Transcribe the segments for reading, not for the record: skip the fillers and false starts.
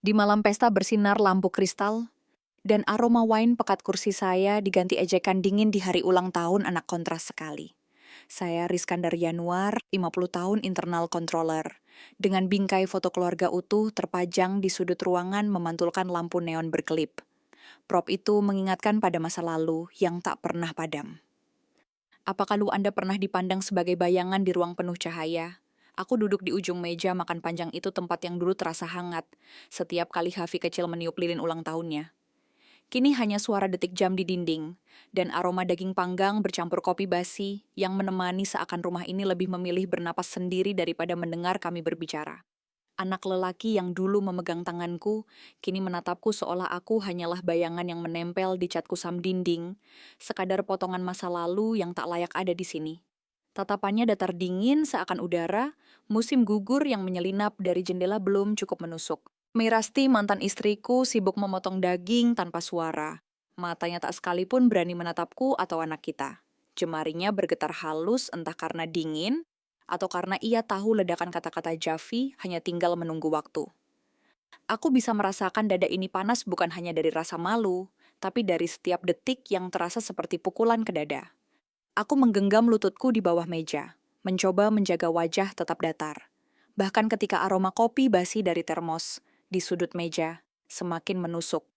Di malam pesta bersinar lampu kristal, dan aroma wine pekat kursi saya diganti ejekan dingin di hari ulang tahun anak kontras sekali. Saya Rizkandar Yanuar, 50 tahun internal controller. Dengan bingkai foto keluarga utuh terpajang di sudut ruangan memantulkan lampu neon berkelip. Prop itu mengingatkan pada masa lalu yang tak pernah padam. Apakah lu Anda pernah dipandang sebagai bayangan di ruang penuh cahaya? Aku duduk di ujung meja makan panjang itu tempat yang dulu terasa hangat, setiap kali Hafi kecil meniup lilin ulang tahunnya. Kini hanya suara detik jam di dinding, dan aroma daging panggang bercampur kopi basi yang menemani seakan rumah ini lebih memilih bernapas sendiri daripada mendengar kami berbicara. Anak lelaki yang dulu memegang tanganku, kini menatapku seolah aku hanyalah bayangan yang menempel di cat kusam dinding, sekadar potongan masa lalu yang tak layak ada di sini. Tatapannya datar dingin seakan udara, musim gugur yang menyelinap dari jendela belum cukup menusuk. Mirasti mantan istriku sibuk memotong daging tanpa suara. Matanya tak sekalipun berani menatapku atau anak kita. Jemarinya bergetar halus entah karena dingin, atau karena ia tahu ledakan kata-kata Jaffi hanya tinggal menunggu waktu. Aku bisa merasakan dada ini panas bukan hanya dari rasa malu, tapi dari setiap detik yang terasa seperti pukulan ke dada. Aku menggenggam lututku di bawah meja, mencoba menjaga wajah tetap datar. Bahkan ketika aroma kopi basi dari termos di sudut meja semakin menusuk,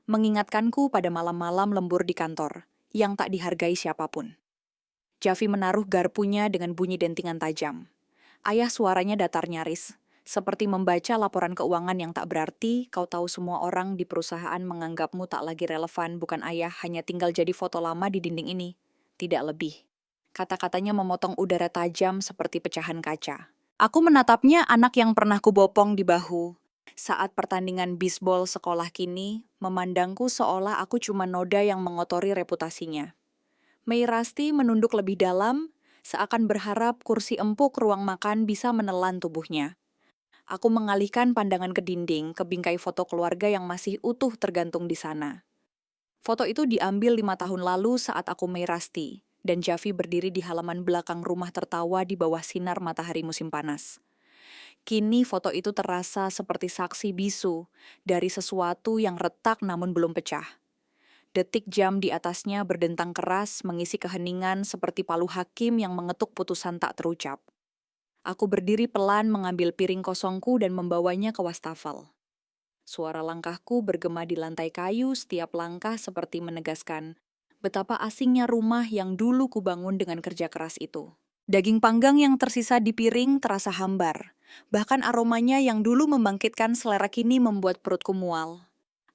mengingatkanku pada malam-malam lembur di kantor yang tak dihargai siapapun. Jaffi menaruh garpunya dengan bunyi dentingan tajam. Ayah suaranya datar nyaris, seperti membaca laporan keuangan yang tak berarti. Kau tahu semua orang di perusahaan menganggapmu tak lagi relevan, bukan ayah, hanya tinggal jadi foto lama di dinding ini. Tidak lebih. Kata-katanya memotong udara tajam seperti pecahan kaca. Aku menatapnya anak yang pernah kubopong di bahu. Saat pertandingan bisbol sekolah kini, memandangku seolah aku cuma noda yang mengotori reputasinya. Meirasti menunduk lebih dalam, seakan berharap kursi empuk ruang makan bisa menelan tubuhnya. Aku mengalihkan pandangan ke dinding, ke bingkai foto keluarga yang masih utuh tergantung di sana. Foto itu diambil 5 tahun lalu saat aku Meirasti, dan Jaffi berdiri di halaman belakang rumah tertawa di bawah sinar matahari musim panas. Kini foto itu terasa seperti saksi bisu dari sesuatu yang retak namun belum pecah. Detik jam di atasnya berdentang keras mengisi keheningan seperti palu hakim yang mengetuk putusan tak terucap. Aku berdiri pelan mengambil piring kosongku dan membawanya ke wastafel. Suara langkahku bergema di lantai kayu, setiap langkah seperti menegaskan betapa asingnya rumah yang dulu kubangun dengan kerja keras itu. Daging panggang yang tersisa di piring terasa hambar. Bahkan aromanya yang dulu membangkitkan selera kini membuat perutku mual.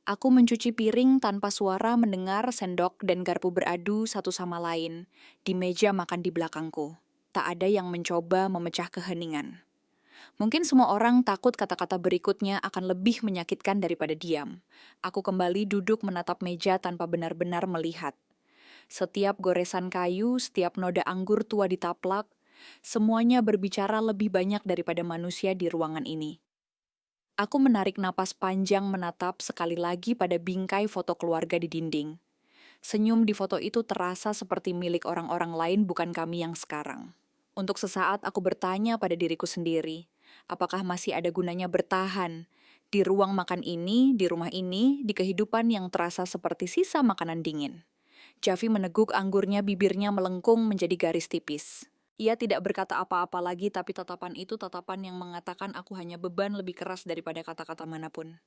Aku mencuci piring tanpa suara mendengar sendok dan garpu beradu satu sama lain di meja makan di belakangku. Tak ada yang mencoba memecah keheningan. Mungkin semua orang takut kata-kata berikutnya akan lebih menyakitkan daripada diam. Aku kembali duduk menatap meja tanpa benar-benar melihat. Setiap goresan kayu, setiap noda anggur tua ditaplak, semuanya berbicara lebih banyak daripada manusia di ruangan ini. Aku menarik napas panjang menatap sekali lagi pada bingkai foto keluarga di dinding. Senyum di foto itu terasa seperti milik orang-orang lain, bukan kami yang sekarang. Untuk sesaat aku bertanya pada diriku sendiri, apakah masih ada gunanya bertahan di ruang makan ini, di rumah ini, di kehidupan yang terasa seperti sisa makanan dingin. Jaffi meneguk anggurnya, bibirnya melengkung menjadi garis tipis. Ia tidak berkata apa-apa lagi, tapi tatapan itu tatapan yang mengatakan aku hanya beban lebih keras daripada kata-kata manapun.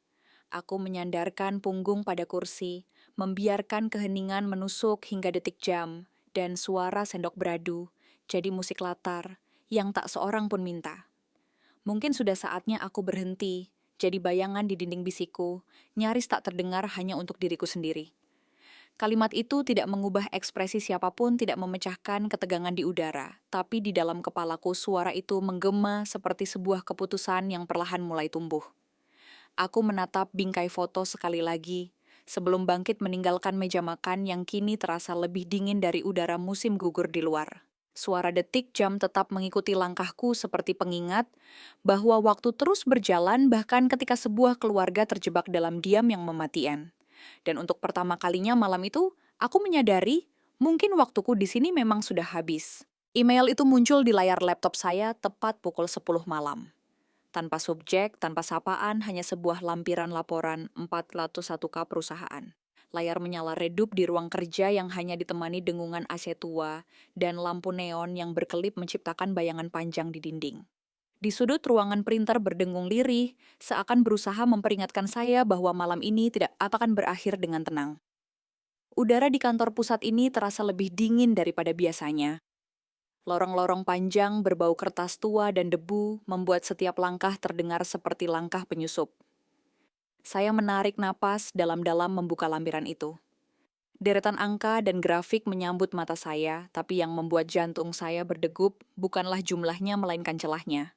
Aku menyandarkan punggung pada kursi, membiarkan keheningan menusuk hingga detik jam, dan suara sendok beradu, jadi musik latar, yang tak seorang pun minta. Mungkin sudah saatnya aku berhenti, jadi bayangan di dinding bisikku, nyaris tak terdengar hanya untuk diriku sendiri. Kalimat itu tidak mengubah ekspresi siapapun, tidak memecahkan ketegangan di udara, tapi di dalam kepalaku suara itu menggema seperti sebuah keputusan yang perlahan mulai tumbuh. Aku menatap bingkai foto sekali lagi, sebelum bangkit meninggalkan meja makan yang kini terasa lebih dingin dari udara musim gugur di luar. Suara detik jam tetap mengikuti langkahku seperti pengingat bahwa waktu terus berjalan bahkan ketika sebuah keluarga terjebak dalam diam yang mematikan. Dan untuk pertama kalinya malam itu, aku menyadari mungkin waktuku di sini memang sudah habis. Email itu muncul di layar laptop saya tepat pukul 10 malam. Tanpa subjek, tanpa sapaan, hanya sebuah lampiran laporan 401K perusahaan. Layar menyala redup di ruang kerja yang hanya ditemani dengungan AC tua dan lampu neon yang berkelip menciptakan bayangan panjang di dinding. Di sudut ruangan printer berdengung lirih, seakan berusaha memperingatkan saya bahwa malam ini tidak akan berakhir dengan tenang. Udara di kantor pusat ini terasa lebih dingin daripada biasanya. Lorong-lorong panjang berbau kertas tua dan debu membuat setiap langkah terdengar seperti langkah penyusup. Saya menarik napas dalam-dalam membuka lampiran itu. Deretan angka dan grafik menyambut mata saya, tapi yang membuat jantung saya berdegup bukanlah jumlahnya melainkan celahnya.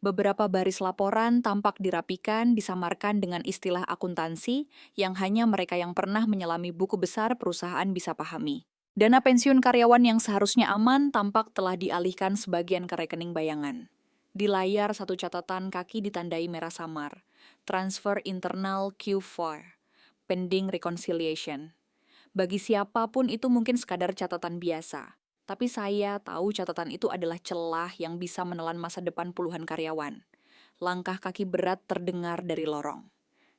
Beberapa baris laporan tampak dirapikan, disamarkan dengan istilah akuntansi yang hanya mereka yang pernah menyelami buku besar perusahaan bisa pahami. Dana pensiun karyawan yang seharusnya aman tampak telah dialihkan sebagian ke rekening bayangan. Di layar satu catatan kaki ditandai merah samar. Transfer internal Q4. Pending reconciliation. Bagi siapapun itu mungkin sekadar catatan biasa. Tapi saya tahu catatan itu adalah celah yang bisa menelan masa depan puluhan karyawan. Langkah kaki berat terdengar dari lorong.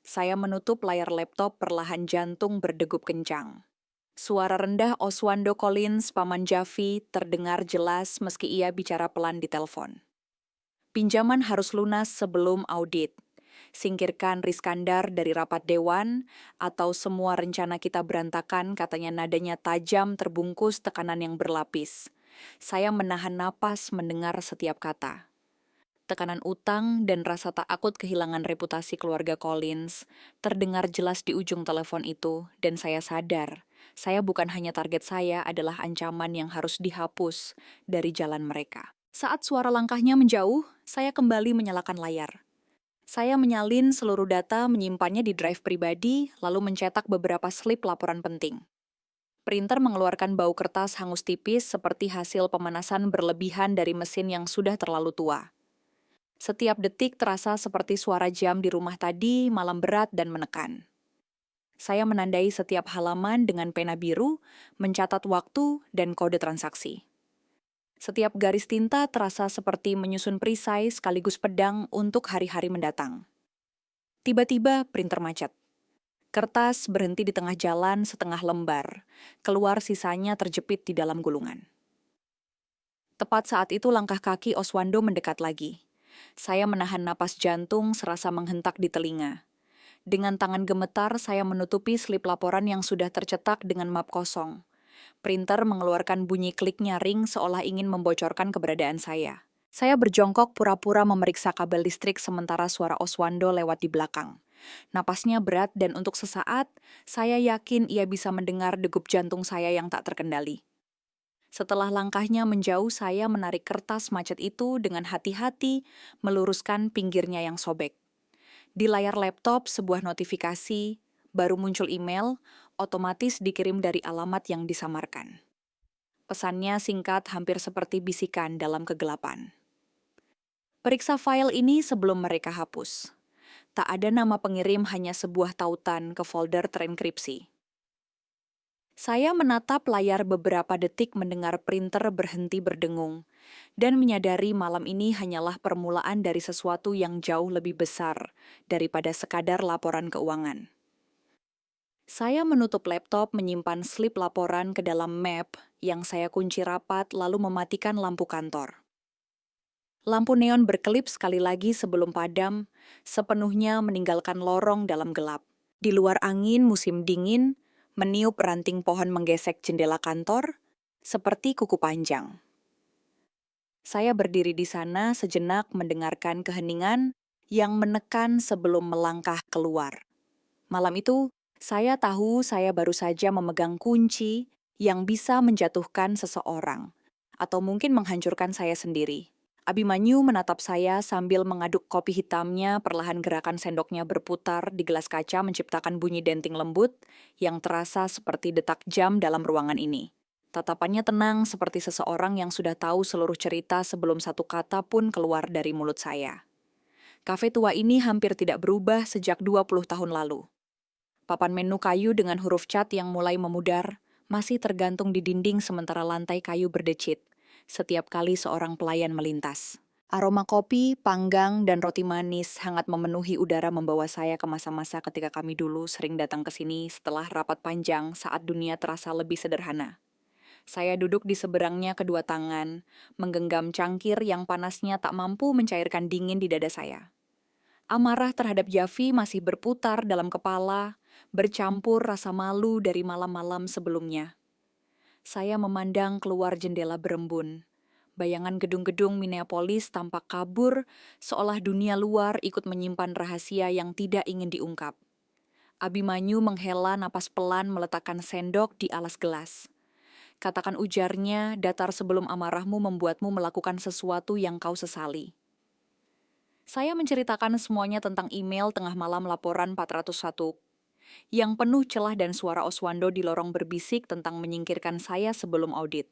Saya menutup layar laptop, perlahan jantung berdegup kencang. Suara rendah Oswando Collins, Paman Jaffi, terdengar jelas meski ia bicara pelan di telepon. Pinjaman harus lunas sebelum audit. Singkirkan Riskandar dari rapat dewan, atau semua rencana kita berantakan, katanya nadanya tajam terbungkus tekanan yang berlapis. Saya menahan napas mendengar setiap kata. Tekanan utang dan rasa tak akut kehilangan reputasi keluarga Collins terdengar jelas di ujung telepon itu, dan saya sadar, saya bukan hanya target, saya adalah ancaman yang harus dihapus dari jalan mereka. Saat suara langkahnya menjauh, saya kembali menyalakan layar. Saya menyalin seluruh data, menyimpannya di drive pribadi, lalu mencetak beberapa slip laporan penting. Printer mengeluarkan bau kertas hangus tipis seperti hasil pemanasan berlebihan dari mesin yang sudah terlalu tua. Setiap detik terasa seperti suara jam di rumah tadi, malam berat dan menekan. Saya menandai setiap halaman dengan pena biru, mencatat waktu dan kode transaksi. Setiap garis tinta terasa seperti menyusun perisai sekaligus pedang untuk hari-hari mendatang. Tiba-tiba printer macet. Kertas berhenti di tengah jalan setengah lembar, keluar sisanya terjepit di dalam gulungan. Tepat saat itu langkah kaki Oswando mendekat lagi. Saya menahan napas jantung serasa menghentak di telinga. Dengan tangan gemetar, saya menutupi slip laporan yang sudah tercetak dengan map kosong. Printer mengeluarkan bunyi klik nyaring seolah ingin membocorkan keberadaan saya. Saya berjongkok pura-pura memeriksa kabel listrik sementara suara Oswando lewat di belakang. Napasnya berat dan untuk sesaat, saya yakin ia bisa mendengar degup jantung saya yang tak terkendali. Setelah langkahnya menjauh, saya menarik kertas macet itu dengan hati-hati, meluruskan pinggirnya yang sobek. Di layar laptop, sebuah notifikasi, baru muncul email, otomatis dikirim dari alamat yang disamarkan. Pesannya singkat, hampir seperti bisikan dalam kegelapan. Periksa file ini sebelum mereka hapus. Tak ada nama pengirim, hanya sebuah tautan ke folder terenkripsi. Saya menatap layar beberapa detik mendengar printer berhenti berdengung, dan menyadari malam ini hanyalah permulaan dari sesuatu yang jauh lebih besar daripada sekadar laporan keuangan. Saya menutup laptop, menyimpan slip laporan ke dalam map yang saya kunci rapat, lalu mematikan lampu kantor. Lampu neon berkelip sekali lagi sebelum padam, sepenuhnya meninggalkan lorong dalam gelap. Di luar angin musim dingin, meniup ranting pohon menggesek jendela kantor, seperti kuku panjang. Saya berdiri di sana sejenak mendengarkan keheningan yang menekan sebelum melangkah keluar. Malam itu, saya tahu saya baru saja memegang kunci yang bisa menjatuhkan seseorang, atau mungkin menghancurkan saya sendiri. Abimanyu menatap saya sambil mengaduk kopi hitamnya, perlahan gerakan sendoknya berputar di gelas kaca menciptakan bunyi denting lembut yang terasa seperti detak jam dalam ruangan ini. Tatapannya tenang seperti seseorang yang sudah tahu seluruh cerita sebelum satu kata pun keluar dari mulut saya. Kafe tua ini hampir tidak berubah sejak 20 tahun lalu. Papan menu kayu dengan huruf cat yang mulai memudar masih tergantung di dinding sementara lantai kayu berdecit setiap kali seorang pelayan melintas. Aroma kopi, panggang, dan roti manis hangat memenuhi udara membawa saya ke masa-masa ketika kami dulu sering datang ke sini setelah rapat panjang saat dunia terasa lebih sederhana. Saya duduk di seberangnya kedua tangan, menggenggam cangkir yang panasnya tak mampu mencairkan dingin di dada saya. Amarah terhadap Javi masih berputar dalam kepala, bercampur rasa malu dari malam-malam sebelumnya. Saya memandang keluar jendela berembun. Bayangan gedung-gedung Minneapolis tampak kabur, seolah dunia luar ikut menyimpan rahasia yang tidak ingin diungkap. Abimanyu menghela napas pelan meletakkan sendok di alas gelas. Katakan ujarnya, datar sebelum amarahmu membuatmu melakukan sesuatu yang kau sesali. Saya menceritakan semuanya tentang email tengah malam laporan 401, yang penuh celah dan suara Oswando di lorong berbisik tentang menyingkirkan saya sebelum audit.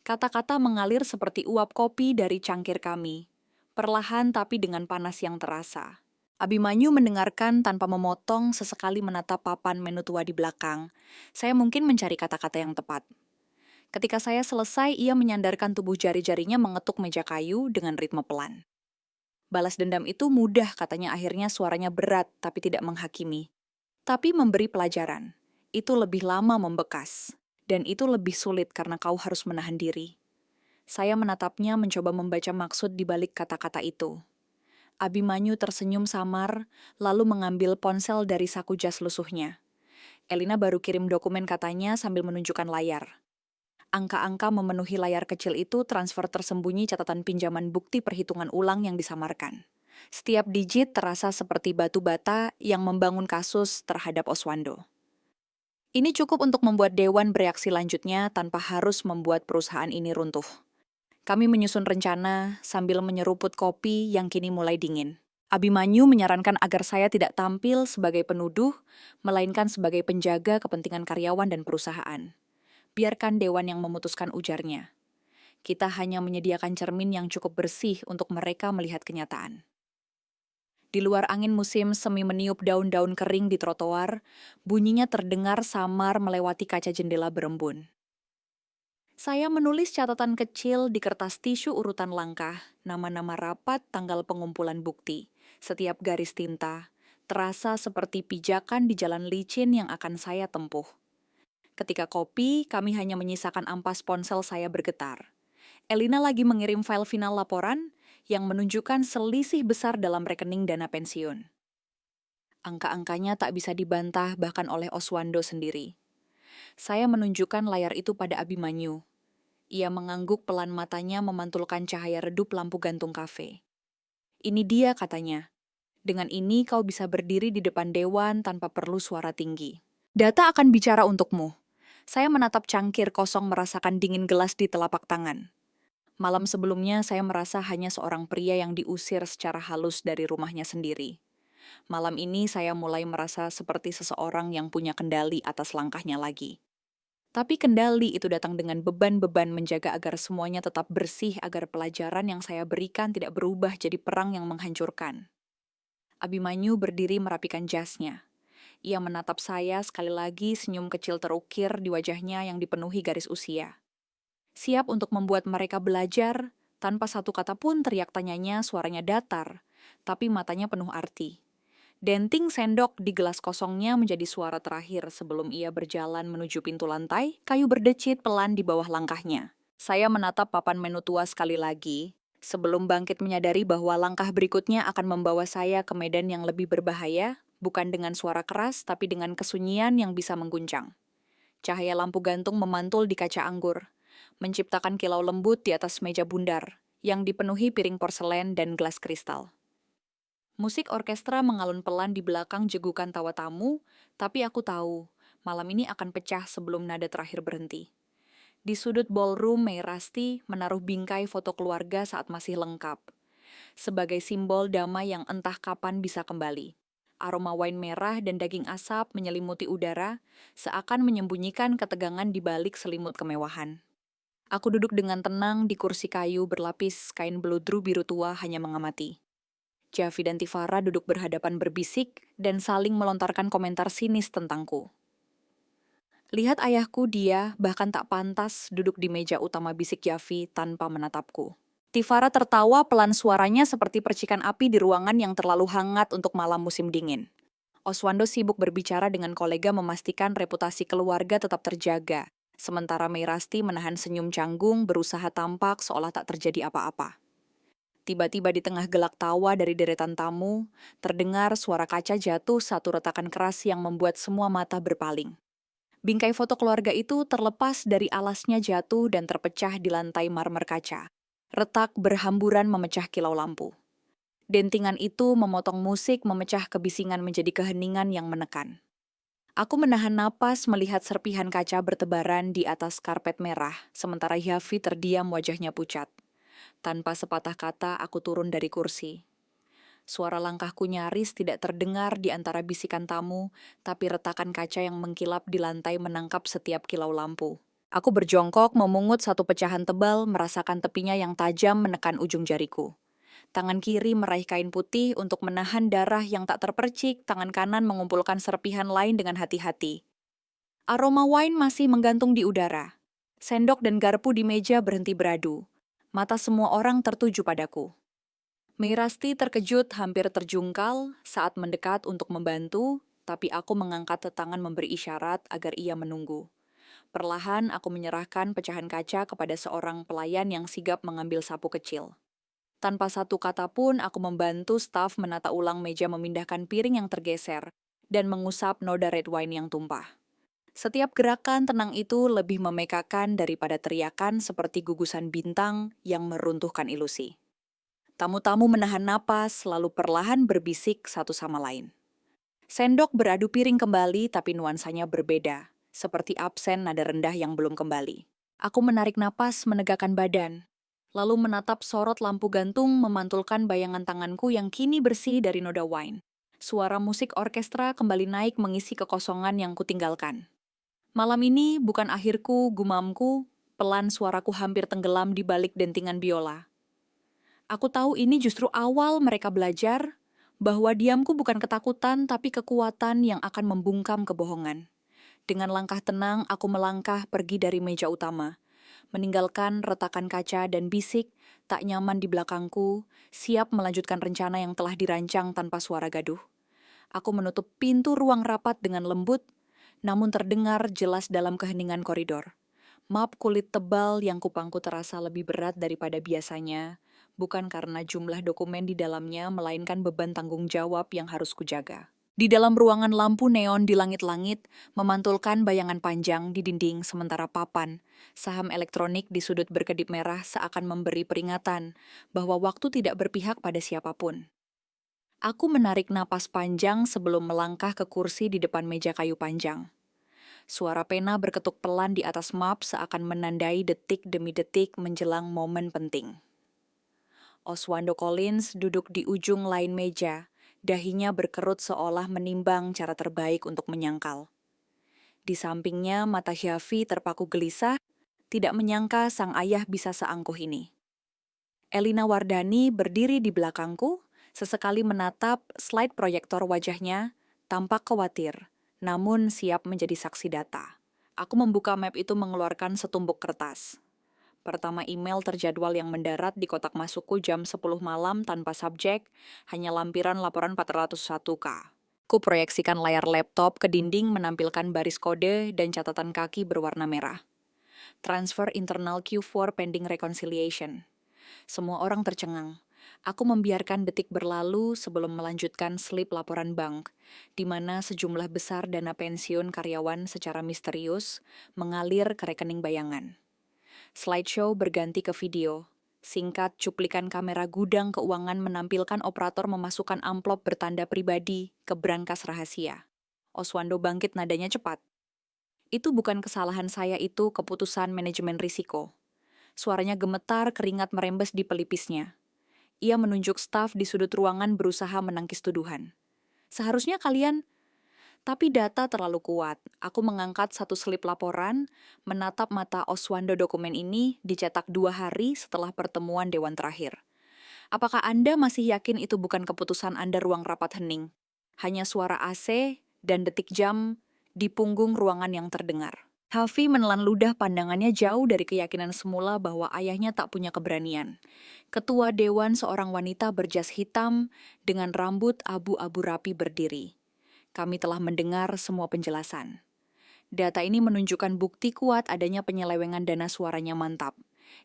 Kata-kata mengalir seperti uap kopi dari cangkir kami, perlahan tapi dengan panas yang terasa. Abimanyu mendengarkan tanpa memotong, sesekali menatap papan menu tua di belakang. Saya mungkin mencari kata-kata yang tepat. Ketika saya selesai, ia menyandarkan tubuh jari-jarinya mengetuk meja kayu dengan ritme pelan. Balas dendam itu mudah, katanya, akhirnya suaranya berat tapi tidak menghakimi. Tapi memberi pelajaran, itu lebih lama membekas. Dan itu lebih sulit karena kau harus menahan diri. Saya menatapnya mencoba membaca maksud di balik kata-kata itu. Abimanyu tersenyum samar, lalu mengambil ponsel dari saku jas lusuhnya. Elina baru kirim dokumen, katanya sambil menunjukkan layar. Angka-angka memenuhi layar kecil itu, transfer tersembunyi, catatan pinjaman, bukti perhitungan ulang yang disamarkan. Setiap digit terasa seperti batu bata yang membangun kasus terhadap Oswando. Ini cukup untuk membuat Dewan bereaksi lanjutnya tanpa harus membuat perusahaan ini runtuh. Kami menyusun rencana sambil menyeruput kopi yang kini mulai dingin. Abimanyu menyarankan agar saya tidak tampil sebagai penuduh, melainkan sebagai penjaga kepentingan karyawan dan perusahaan. Biarkan Dewan yang memutuskan, ujarnya. Kita hanya menyediakan cermin yang cukup bersih untuk mereka melihat kenyataan. Di luar, angin musim semi meniup daun-daun kering di trotoar, bunyinya terdengar samar melewati kaca jendela berembun. Saya menulis catatan kecil di kertas tisu urutan langkah, nama-nama rapat, tanggal pengumpulan bukti. Setiap garis tinta terasa seperti pijakan di jalan licin yang akan saya tempuh. Ketika kopi, kami hanya menyisakan ampas ponsel saya bergetar. Elina lagi mengirim file final laporan yang menunjukkan selisih besar dalam rekening dana pensiun. Angka-angkanya tak bisa dibantah bahkan oleh Oswando sendiri. Saya menunjukkan layar itu pada Abimanyu. Ia mengangguk, pelan matanya memantulkan cahaya redup lampu gantung kafe. Ini dia, katanya. Dengan ini kau bisa berdiri di depan Dewan tanpa perlu suara tinggi. Data akan bicara untukmu. Saya menatap cangkir kosong, merasakan dingin gelas di telapak tangan. Malam sebelumnya saya merasa hanya seorang pria yang diusir secara halus dari rumahnya sendiri. Malam ini saya mulai merasa seperti seseorang yang punya kendali atas langkahnya lagi. Tapi kendali itu datang dengan beban-beban menjaga agar semuanya tetap bersih, agar pelajaran yang saya berikan tidak berubah jadi perang yang menghancurkan. Abimanyu berdiri merapikan jasnya. Ia menatap saya sekali lagi, senyum kecil terukir di wajahnya yang dipenuhi garis usia. Siap untuk membuat mereka belajar, tanpa satu kata pun teriak tanyanya, suaranya datar, tapi matanya penuh arti. Denting sendok di gelas kosongnya menjadi suara terakhir sebelum ia berjalan menuju pintu lantai, kayu berdecit pelan di bawah langkahnya. Saya menatap papan menu tua sekali lagi, sebelum bangkit menyadari bahwa langkah berikutnya akan membawa saya ke medan yang lebih berbahaya, bukan dengan suara keras, tapi dengan kesunyian yang bisa mengguncang. Cahaya lampu gantung memantul di kaca anggur, menciptakan kilau lembut di atas meja bundar, yang dipenuhi piring porselen dan gelas kristal. Musik orkestra mengalun pelan di belakang jegukan tawa tamu, tapi aku tahu, malam ini akan pecah sebelum nada terakhir berhenti. Di sudut ballroom, May Rasti menaruh bingkai foto keluarga saat masih lengkap, sebagai simbol damai yang entah kapan bisa kembali. Aroma wine merah dan daging asap menyelimuti udara, seakan menyembunyikan ketegangan di balik selimut kemewahan. Aku duduk dengan tenang di kursi kayu berlapis kain beludru biru tua, hanya mengamati. Javi dan Tifara duduk berhadapan berbisik dan saling melontarkan komentar sinis tentangku. Lihat ayahku, dia bahkan tak pantas duduk di meja utama, bisik Javi tanpa menatapku. Tivara tertawa pelan suaranya seperti percikan api di ruangan yang terlalu hangat untuk malam musim dingin. Oswando sibuk berbicara dengan kolega memastikan reputasi keluarga tetap terjaga, sementara Meirasti menahan senyum canggung berusaha tampak seolah tak terjadi apa-apa. Tiba-tiba di tengah gelak tawa dari deretan tamu, terdengar suara kaca jatuh satu retakan keras yang membuat semua mata berpaling. Bingkai foto keluarga itu terlepas dari alasnya jatuh dan terpecah di lantai marmer kaca. Retak berhamburan memecah kilau lampu. Dentingan itu memotong musik, memecah kebisingan menjadi keheningan yang menekan. Aku menahan napas melihat serpihan kaca bertebaran di atas karpet merah, sementara Yafi terdiam wajahnya pucat. Tanpa sepatah kata, aku turun dari kursi. Suara langkahku nyaris tidak terdengar di antara bisikan tamu, tapi retakan kaca yang mengkilap di lantai menangkap setiap kilau lampu. Aku berjongkok memungut satu pecahan tebal, merasakan tepinya yang tajam menekan ujung jariku. Tangan kiri meraih kain putih untuk menahan darah yang tak terpercik, tangan kanan mengumpulkan serpihan lain dengan hati-hati. Aroma wine masih menggantung di udara. Sendok dan garpu di meja berhenti beradu. Mata semua orang tertuju padaku. Meirasti terkejut hampir terjungkal saat mendekat untuk membantu, tapi aku mengangkat tangan memberi isyarat agar ia menunggu. Perlahan aku menyerahkan pecahan kaca kepada seorang pelayan yang sigap mengambil sapu kecil. Tanpa satu kata pun, aku membantu staf menata ulang meja, memindahkan piring yang tergeser dan mengusap noda red wine yang tumpah. Setiap gerakan tenang itu lebih memekakan daripada teriakan seperti gugusan bintang yang meruntuhkan ilusi. Tamu-tamu menahan napas, lalu perlahan berbisik satu sama lain. Sendok beradu piring kembali, tapi nuansanya berbeda, seperti absen nada rendah yang belum kembali. Aku menarik napas, menegakkan badan, lalu menatap sorot lampu gantung memantulkan bayangan tanganku yang kini bersih dari noda wine. Suara musik orkestra kembali naik mengisi kekosongan yang kutinggalkan. Malam ini bukan akhirku, gumamku, pelan suaraku hampir tenggelam di balik dentingan biola. Aku tahu ini justru awal mereka belajar bahwa diamku bukan ketakutan tapi kekuatan yang akan membungkam kebohongan. Dengan langkah tenang, aku melangkah pergi dari meja utama, meninggalkan retakan kaca dan bisik tak nyaman di belakangku, siap melanjutkan rencana yang telah dirancang tanpa suara gaduh. Aku menutup pintu ruang rapat dengan lembut, namun terdengar jelas dalam keheningan koridor. Map kulit tebal yang kupangku terasa lebih berat daripada biasanya, bukan karena jumlah dokumen di dalamnya, melainkan beban tanggung jawab yang harus kujaga. Di dalam ruangan lampu neon di langit-langit, memantulkan bayangan panjang di dinding sementara papan, saham elektronik di sudut berkedip merah seakan memberi peringatan bahwa waktu tidak berpihak pada siapapun. Aku menarik napas panjang sebelum melangkah ke kursi di depan meja kayu panjang. Suara pena berketuk pelan di atas map seakan menandai detik demi detik menjelang momen penting. Oswando Collins duduk di ujung lain meja, dahinya berkerut seolah menimbang cara terbaik untuk menyangkal. Di sampingnya mata Yafi terpaku gelisah, tidak menyangka sang ayah bisa seangkuh ini. Elina Wardani berdiri di belakangku, sesekali menatap slide proyektor wajahnya, tampak khawatir, namun siap menjadi saksi data. Aku membuka map itu mengeluarkan setumpuk kertas. Pertama email terjadwal yang mendarat di kotak masukku jam 10 malam tanpa subjek, hanya lampiran laporan 401K. Ku proyeksikan layar laptop ke dinding menampilkan baris kode dan catatan kaki berwarna merah. Transfer internal Q4 pending reconciliation. Semua orang tercengang. Aku membiarkan detik berlalu sebelum melanjutkan slip laporan bank, di mana sejumlah besar dana pensiun karyawan secara misterius mengalir ke rekening bayangan. Slideshow berganti ke video. Singkat, cuplikan kamera gudang keuangan menampilkan operator memasukkan amplop bertanda pribadi ke brankas rahasia. Oswando bangkit nadanya cepat. Itu bukan kesalahan saya, itu keputusan manajemen risiko. Suaranya gemetar, keringat merembes di pelipisnya. Ia menunjuk staf di sudut ruangan berusaha menangkis tuduhan. Seharusnya kalian... Tapi data terlalu kuat. Aku mengangkat satu slip laporan, menatap mata Oswando. Dokumen ini dicetak 2 hari setelah pertemuan dewan terakhir. Apakah Anda masih yakin itu bukan keputusan Anda? Ruang rapat hening. Hanya suara AC dan detik jam di punggung ruangan yang terdengar. Hafi menelan ludah, pandangannya jauh dari keyakinan semula bahwa ayahnya tak punya keberanian. Ketua Dewan, seorang wanita berjas hitam dengan rambut abu-abu rapi, berdiri. Kami telah mendengar semua penjelasan. Data ini menunjukkan bukti kuat adanya penyelewengan dana, suaranya mantap.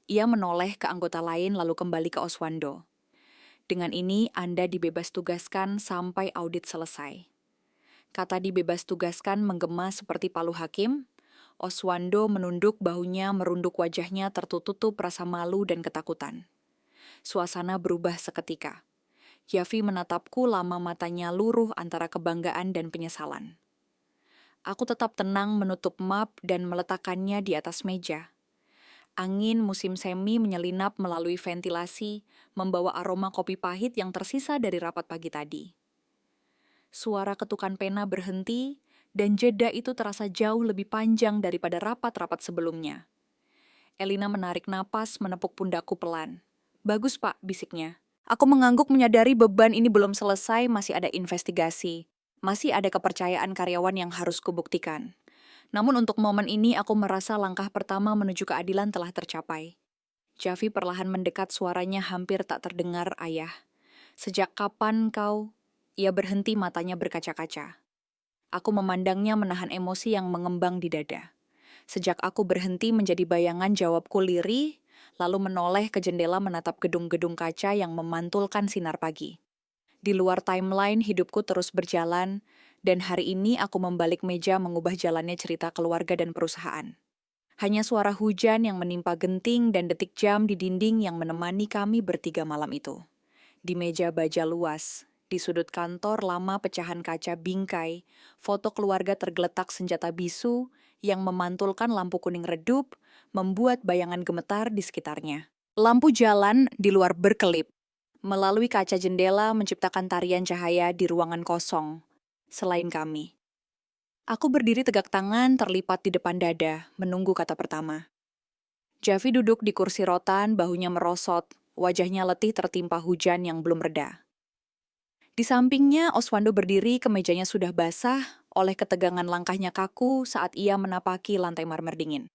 Ia menoleh ke anggota lain lalu kembali ke Oswando. Dengan ini Anda dibebas tugaskan sampai audit selesai. Kata dibebas tugaskan menggema seperti palu hakim. Oswando menunduk bahunya, merunduk wajahnya tertutup rasa malu dan ketakutan. Suasana berubah seketika. Yafi menatapku lama, matanya luruh antara kebanggaan dan penyesalan. Aku tetap tenang menutup map dan meletakkannya di atas meja. Angin musim semi menyelinap melalui ventilasi, membawa aroma kopi pahit yang tersisa dari rapat pagi tadi. Suara ketukan pena berhenti, dan jeda itu terasa jauh lebih panjang daripada rapat-rapat sebelumnya. Elina menarik napas, menepuk pundakku pelan. "Bagus, Pak," bisiknya. Aku mengangguk, menyadari beban ini belum selesai, masih ada investigasi. Masih ada kepercayaan karyawan yang harus kubuktikan. Namun untuk momen ini aku merasa langkah pertama menuju keadilan telah tercapai. Javi perlahan mendekat, suaranya hampir tak terdengar. "Ayah, sejak kapan kau?" Ia berhenti, matanya berkaca-kaca. Aku memandangnya, menahan emosi yang mengembang di dada. Sejak aku berhenti menjadi bayangan, jawabku lirih, lalu menoleh ke jendela menatap gedung-gedung kaca yang memantulkan sinar pagi. Di luar timeline, hidupku terus berjalan, dan hari ini aku membalik meja mengubah jalannya cerita keluarga dan perusahaan. Hanya suara hujan yang menimpa genting dan detik jam di dinding yang menemani kami bertiga malam itu. Di meja baja luas, di sudut kantor lama pecahan kaca bingkai, foto keluarga tergeletak senjata bisu yang memantulkan lampu kuning redup, membuat bayangan gemetar di sekitarnya. Lampu jalan di luar berkelip, melalui kaca jendela menciptakan tarian cahaya di ruangan kosong. Selain kami. Aku berdiri tegak, tangan terlipat di depan dada, menunggu kata pertama. Javi duduk di kursi rotan, bahunya merosot, wajahnya letih tertimpa hujan yang belum reda. Di sampingnya, Oswando berdiri, kemejanya sudah basah oleh ketegangan, langkahnya kaku saat ia menapaki lantai marmer dingin.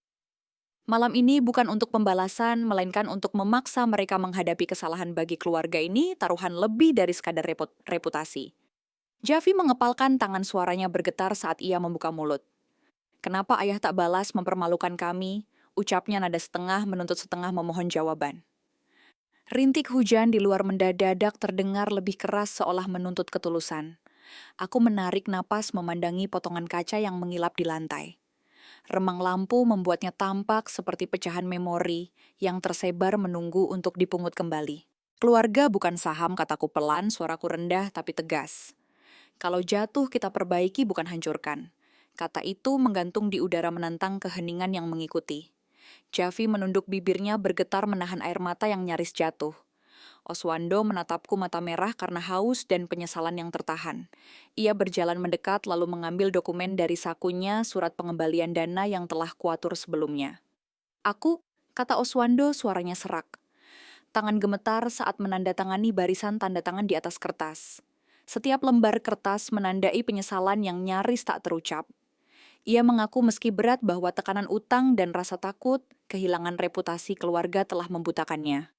Malam ini bukan untuk pembalasan, melainkan untuk memaksa mereka menghadapi kesalahan. Bagi keluarga ini, taruhan lebih dari sekadar reputasi. Javi mengepalkan tangan, suaranya bergetar saat ia membuka mulut. "Kenapa ayah tak balas, mempermalukan kami?" Ucapnya nada setengah menuntut, setengah memohon jawaban. Rintik hujan di luar mendadak terdengar lebih keras, seolah menuntut ketulusan. Aku menarik napas, memandangi potongan kaca yang mengilap di lantai. Remang lampu membuatnya tampak seperti pecahan memori yang tersebar menunggu untuk dipungut kembali. "Keluarga bukan saham," kataku pelan, suaraku rendah tapi tegas. "Kalau jatuh kita perbaiki, bukan hancurkan." Kata itu menggantung di udara, menantang keheningan yang mengikuti. Javi menunduk, bibirnya bergetar menahan air mata yang nyaris jatuh. Oswando menatapku, mata merah karena haus dan penyesalan yang tertahan. Ia berjalan mendekat lalu mengambil dokumen dari sakunya, surat pengembalian dana yang telah kuatur sebelumnya. "Aku," kata Oswando, suaranya serak. Tangan gemetar saat menandatangani barisan tanda tangan di atas kertas. Setiap lembar kertas menandai penyesalan yang nyaris tak terucap. Ia mengaku meski berat bahwa tekanan utang dan rasa takut kehilangan reputasi keluarga telah membutakannya.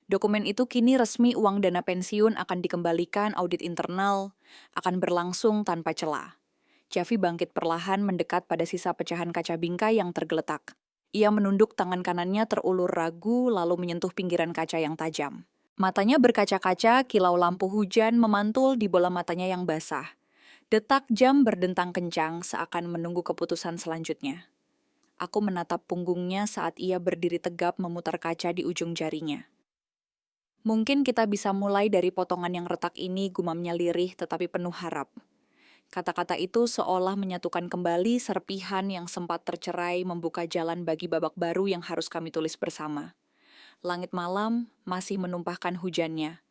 Dokumen itu kini resmi, uang dana pensiun akan dikembalikan, audit internal akan berlangsung tanpa celah. Javi bangkit perlahan, mendekat pada sisa pecahan kaca bingkai yang tergeletak. Ia menunduk, tangan kanannya terulur ragu, lalu menyentuh pinggiran kaca yang tajam. Matanya berkaca-kaca, kilau lampu hujan memantul di bola matanya yang basah. Detak jam berdentang kencang, seakan menunggu keputusan selanjutnya. Aku menatap punggungnya saat ia berdiri tegap, memutar kaca di ujung jarinya. "Mungkin kita bisa mulai dari potongan yang retak ini," gumamnya lirih tetapi penuh harap. Kata-kata itu seolah menyatukan kembali serpihan yang sempat tercerai, membuka jalan bagi babak baru yang harus kami tulis bersama. Langit malam masih menumpahkan hujannya,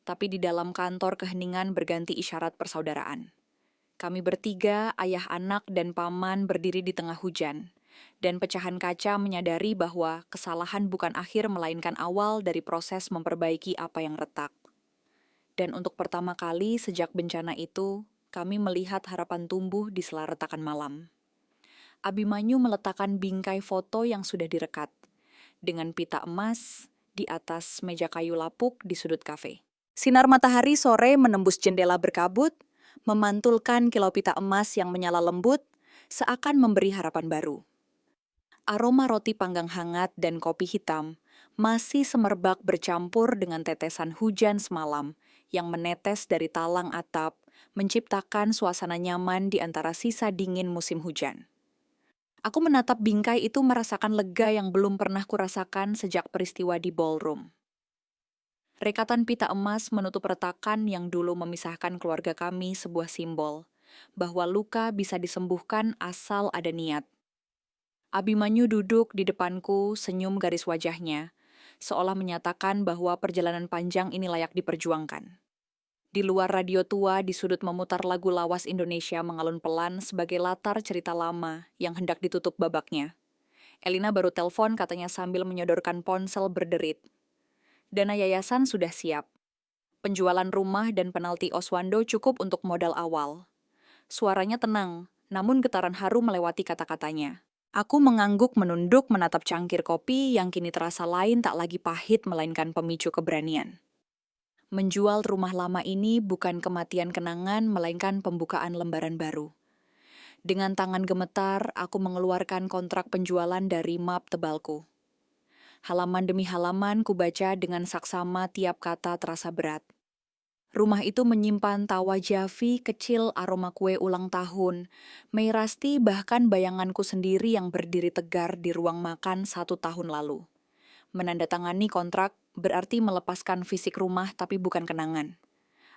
tapi di dalam kantor keheningan berganti isyarat persaudaraan. Kami bertiga, ayah, anak, dan paman berdiri di tengah hujan. Dan pecahan kaca menyadari bahwa kesalahan bukan akhir melainkan awal dari proses memperbaiki apa yang retak. Dan untuk pertama kali sejak bencana itu, kami melihat harapan tumbuh di sela retakan malam. Abimanyu meletakkan bingkai foto yang sudah direkat, dengan pita emas di atas meja kayu lapuk di sudut kafe. Sinar matahari sore menembus jendela berkabut, memantulkan kilau pita emas yang menyala lembut, seakan memberi harapan baru. Aroma roti panggang hangat dan kopi hitam masih semerbak bercampur dengan tetesan hujan semalam yang menetes dari talang atap, menciptakan suasana nyaman di antara sisa dingin musim hujan. Aku menatap bingkai itu merasakan lega yang belum pernah kurasakan sejak peristiwa di ballroom. Rekatan pita emas menutup retakan yang dulu memisahkan keluarga kami sebuah simbol, bahwa luka bisa disembuhkan asal ada niat. Abimanyu duduk di depanku, senyum garis wajahnya, seolah menyatakan bahwa perjalanan panjang ini layak diperjuangkan. Di luar radio tua di sudut memutar lagu lawas Indonesia mengalun pelan sebagai latar cerita lama yang hendak ditutup babaknya. Elina baru telepon katanya sambil menyodorkan ponsel berderit. Dana yayasan sudah siap. Penjualan rumah dan penalti Oswando cukup untuk modal awal. Suaranya tenang, namun getaran haru melewati kata-katanya. Aku mengangguk menunduk menatap cangkir kopi yang kini terasa lain tak lagi pahit melainkan pemicu keberanian. Menjual rumah lama ini bukan kematian kenangan, melainkan pembukaan lembaran baru. Dengan tangan gemetar, aku mengeluarkan kontrak penjualan dari map tebalku. Halaman demi halaman kubaca dengan saksama tiap kata terasa berat. Rumah itu menyimpan tawa Javi kecil aroma kue ulang tahun, Mei Rasti bahkan bayanganku sendiri yang berdiri tegar di ruang makan 1 tahun lalu. Menandatangani kontrak berarti melepaskan fisik rumah tapi bukan kenangan.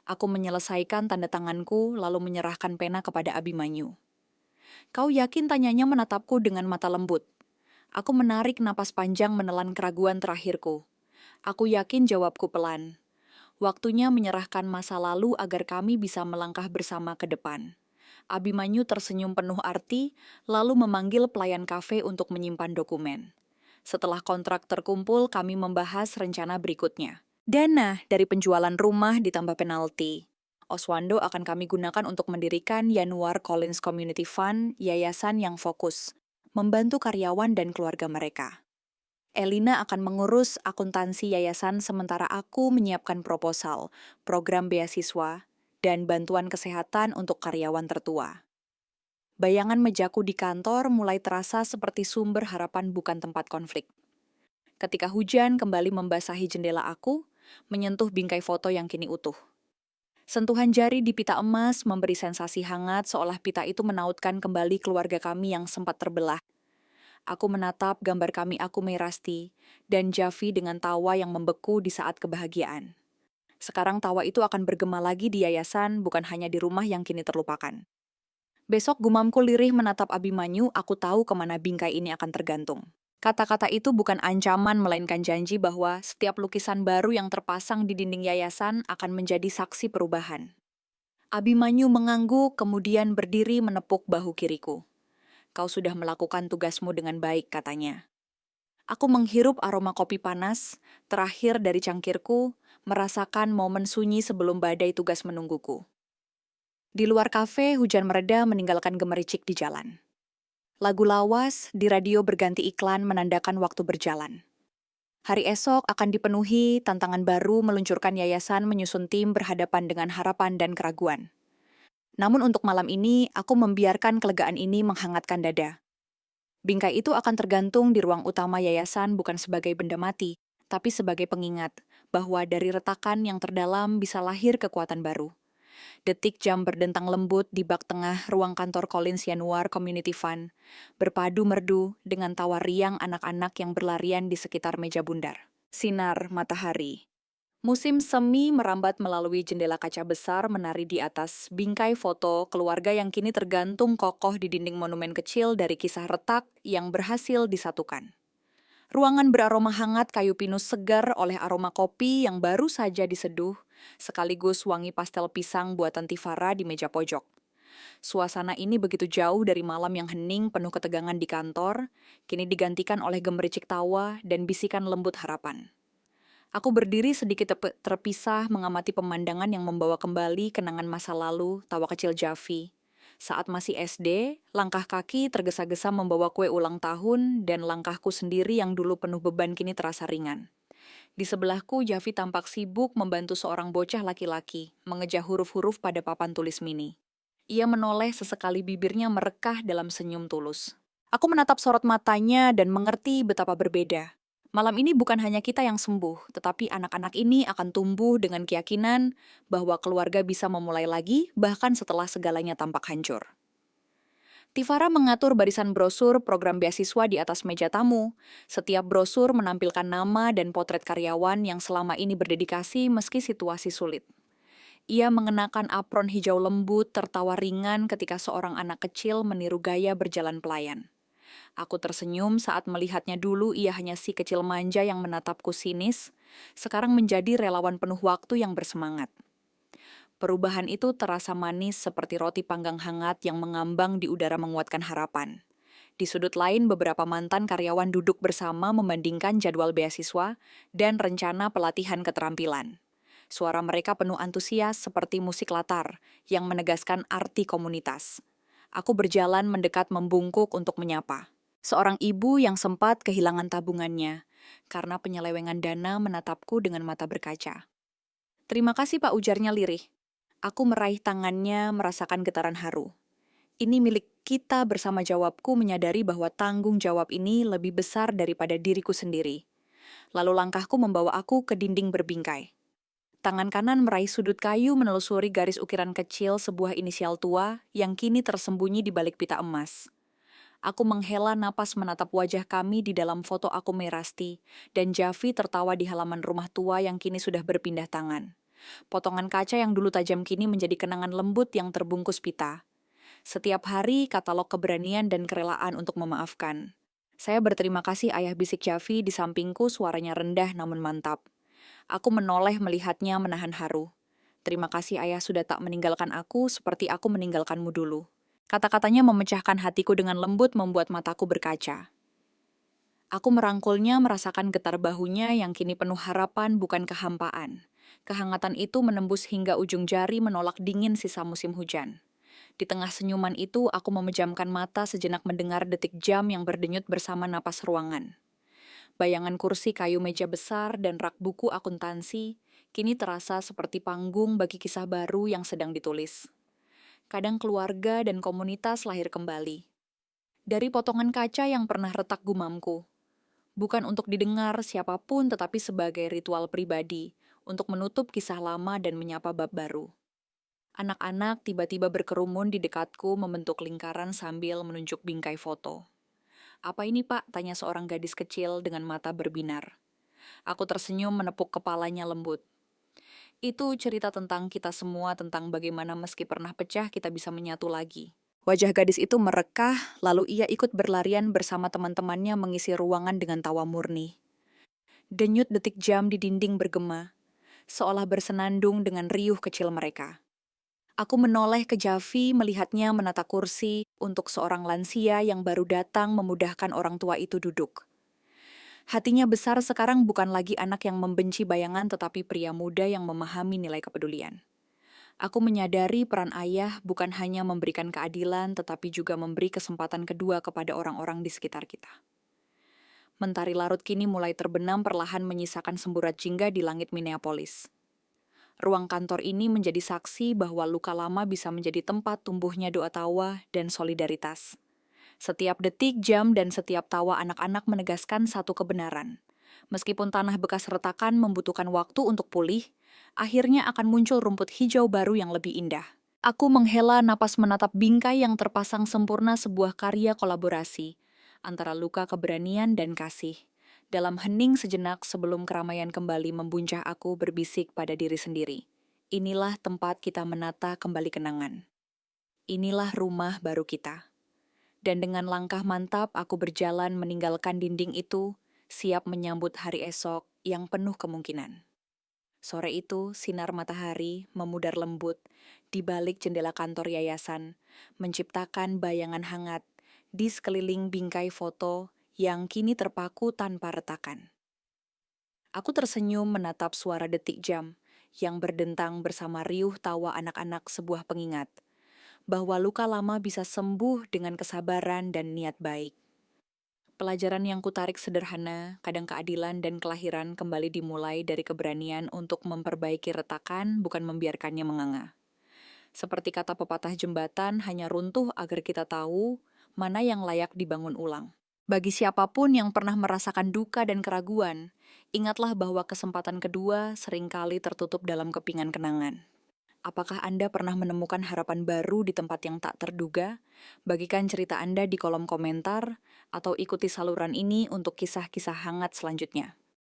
Aku menyelesaikan tanda tanganku lalu menyerahkan pena kepada Abimanyu. Kau yakin, tanyanya menatapku dengan mata lembut. Aku menarik napas panjang menelan keraguan terakhirku. Aku yakin, jawabku pelan. Waktunya menyerahkan masa lalu agar kami bisa melangkah bersama ke depan. Abimanyu tersenyum penuh arti, lalu memanggil pelayan kafe untuk menyimpan dokumen. Setelah kontrak terkumpul, kami membahas rencana berikutnya. Dana dari penjualan rumah ditambah penalti. Oswando akan kami gunakan untuk mendirikan Yanuar Collins Community Fund, yayasan yang fokus membantu karyawan dan keluarga mereka. Elina akan mengurus akuntansi yayasan sementara aku menyiapkan proposal, program beasiswa, dan bantuan kesehatan untuk karyawan tertua. Bayangan mejaku di kantor mulai terasa seperti sumber harapan bukan tempat konflik. Ketika hujan kembali membasahi jendela aku, menyentuh bingkai foto yang kini utuh. Sentuhan jari di pita emas memberi sensasi hangat seolah pita itu menautkan kembali keluarga kami yang sempat terbelah. Aku menatap gambar kami aku Mei Rasti dan Javi dengan tawa yang membeku di saat kebahagiaan. Sekarang tawa itu akan bergema lagi di yayasan, bukan hanya di rumah yang kini terlupakan. Besok gumamku lirih menatap Abimanyu, aku tahu kemana bingkai ini akan tergantung. Kata-kata itu bukan ancaman, melainkan janji bahwa setiap lukisan baru yang terpasang di dinding yayasan akan menjadi saksi perubahan. Abimanyu mengangguk, kemudian berdiri menepuk bahu kiriku. Kau sudah melakukan tugasmu dengan baik, katanya. Aku menghirup aroma kopi panas, terakhir dari cangkirku, merasakan momen sunyi sebelum badai tugas menungguku. Di luar kafe, hujan mereda meninggalkan gemericik di jalan. Lagu lawas di radio berganti iklan menandakan waktu berjalan. Hari esok akan dipenuhi tantangan baru meluncurkan yayasan menyusun tim berhadapan dengan harapan dan keraguan. Namun untuk malam ini, aku membiarkan kelegaan ini menghangatkan dada. Bingkai itu akan tergantung di ruang utama yayasan bukan sebagai benda mati, tapi sebagai pengingat bahwa dari retakan yang terdalam bisa lahir kekuatan baru. Detik jam berdentang lembut di bak tengah ruang kantor Collins Yanuar Community Fund, berpadu merdu dengan tawa riang anak-anak yang berlarian di sekitar meja bundar. Sinar matahari. Musim semi merambat melalui jendela kaca besar menari di atas bingkai foto keluarga yang kini tergantung kokoh di dinding monumen kecil dari kisah retak yang berhasil disatukan. Ruangan beraroma hangat kayu pinus segar oleh aroma kopi yang baru saja diseduh, sekaligus wangi pastel pisang buatan Tifara di meja pojok. Suasana ini begitu jauh dari malam yang hening penuh ketegangan di kantor, kini digantikan oleh gemericik tawa dan bisikan lembut harapan. Aku berdiri sedikit terpisah mengamati pemandangan yang membawa kembali kenangan masa lalu, tawa kecil Javi, Saat masih SD, langkah kaki tergesa-gesa membawa kue ulang tahun dan langkahku sendiri yang dulu penuh beban kini terasa ringan. Di sebelahku, Javi tampak sibuk membantu seorang bocah laki-laki mengejar huruf-huruf pada papan tulis mini. Ia menoleh sesekali bibirnya merekah dalam senyum tulus. Aku menatap sorot matanya dan mengerti betapa berbeda. Malam ini bukan hanya kita yang sembuh, tetapi anak-anak ini akan tumbuh dengan keyakinan bahwa keluarga bisa memulai lagi bahkan setelah segalanya tampak hancur. Tifara mengatur barisan brosur program beasiswa di atas meja tamu. Setiap brosur menampilkan nama dan potret karyawan yang selama ini berdedikasi meski situasi sulit. Ia mengenakan apron hijau lembut, tertawa ringan ketika seorang anak kecil meniru gaya berjalan pelayan. Aku tersenyum saat melihatnya. Dulu ia hanya si kecil manja yang menatapku sinis, sekarang menjadi relawan penuh waktu yang bersemangat. Perubahan itu terasa manis seperti roti panggang hangat yang mengambang di udara menguatkan harapan. Di sudut lain, beberapa mantan karyawan duduk bersama membandingkan jadwal beasiswa dan rencana pelatihan keterampilan. Suara mereka penuh antusias seperti musik latar yang menegaskan arti komunitas. Aku berjalan mendekat membungkuk untuk menyapa. Seorang ibu yang sempat kehilangan tabungannya karena penyelewengan dana menatapku dengan mata berkaca. "Terima kasih Pak," ujarnya lirih. Aku meraih tangannya, merasakan getaran haru. "Ini milik kita bersama," jawabku, menyadari bahwa tanggung jawab ini lebih besar daripada diriku sendiri. Lalu langkahku membawa aku ke dinding berbingkai. Tangan kanan meraih sudut kayu menelusuri garis ukiran kecil sebuah inisial tua yang kini tersembunyi di balik pita emas. Aku menghela napas menatap wajah kami di dalam foto aku Merasti, dan Javi tertawa di halaman rumah tua yang kini sudah berpindah tangan. Potongan kaca yang dulu tajam kini menjadi kenangan lembut yang terbungkus pita. Setiap hari katalog keberanian dan kerelaan untuk memaafkan. "Saya berterima kasih Ayah," bisik Javi di sampingku, suaranya rendah namun mantap. Aku menoleh melihatnya menahan haru. "Terima kasih Ayah sudah tak meninggalkan aku seperti aku meninggalkanmu dulu." Kata-katanya memecahkan hatiku dengan lembut, membuat mataku berkaca. Aku merangkulnya, merasakan getar bahunya yang kini penuh harapan bukan kehampaan. Kehangatan itu menembus hingga ujung jari, menolak dingin sisa musim hujan. Di tengah senyuman itu, aku memejamkan mata sejenak mendengar detik jam yang berdenyut bersama napas ruangan. Bayangan kursi kayu meja besar dan rak buku akuntansi kini terasa seperti panggung bagi kisah baru yang sedang ditulis. Kadang keluarga dan komunitas lahir kembali. Dari potongan kaca yang pernah retak gumamku. Bukan untuk didengar siapapun tetapi sebagai ritual pribadi untuk menutup kisah lama dan menyapa bab baru. Anak-anak tiba-tiba berkerumun di dekatku membentuk lingkaran sambil menunjuk bingkai foto. "Apa ini Pak?" tanya seorang gadis kecil dengan mata berbinar. Aku tersenyum menepuk kepalanya lembut. "Itu cerita tentang kita semua, tentang bagaimana meski pernah pecah kita bisa menyatu lagi." Wajah gadis itu merekah, lalu ia ikut berlarian bersama teman-temannya mengisi ruangan dengan tawa murni. Denyut detik jam di dinding bergema, seolah bersenandung dengan riuh kecil mereka. Aku menoleh ke Javi, melihatnya menata kursi untuk seorang lansia yang baru datang memudahkan orang tua itu duduk. Hatinya besar sekarang, bukan lagi anak yang membenci bayangan tetapi pria muda yang memahami nilai kepedulian. Aku menyadari peran ayah bukan hanya memberikan keadilan tetapi juga memberi kesempatan kedua kepada orang-orang di sekitar kita. Mentari larut kini mulai terbenam perlahan menyisakan semburat jingga di langit Minneapolis. Ruang kantor ini menjadi saksi bahwa luka lama bisa menjadi tempat tumbuhnya doa tawa dan solidaritas. Setiap detik, jam, dan setiap tawa anak-anak menegaskan satu kebenaran. Meskipun tanah bekas retakan membutuhkan waktu untuk pulih, akhirnya akan muncul rumput hijau baru yang lebih indah. Aku menghela napas menatap bingkai yang terpasang sempurna, sebuah karya kolaborasi antara luka, keberanian, dan kasih. Dalam hening sejenak sebelum keramaian kembali membuncah, aku berbisik pada diri sendiri. Inilah tempat kita menata kembali kenangan. Inilah rumah baru kita. Dan dengan langkah mantap aku berjalan meninggalkan dinding itu, siap menyambut hari esok yang penuh kemungkinan. Sore itu, sinar matahari memudar lembut di balik jendela kantor yayasan, menciptakan bayangan hangat di sekeliling bingkai foto yang kini terpaku tanpa retakan. Aku tersenyum menatap suara detik jam yang berdentang bersama riuh tawa anak-anak, sebuah pengingat bahwa luka lama bisa sembuh dengan kesabaran dan niat baik. Pelajaran yang kutarik sederhana, kadang keadilan dan kelahiran kembali dimulai dari keberanian untuk memperbaiki retakan, bukan membiarkannya menganga. Seperti kata pepatah jembatan, hanya runtuh agar kita tahu mana yang layak dibangun ulang. Bagi siapapun yang pernah merasakan duka dan keraguan, ingatlah bahwa kesempatan kedua seringkali tertutup dalam kepingan kenangan. Apakah Anda pernah menemukan harapan baru di tempat yang tak terduga? Bagikan cerita Anda di kolom komentar, atau ikuti saluran ini untuk kisah-kisah hangat selanjutnya.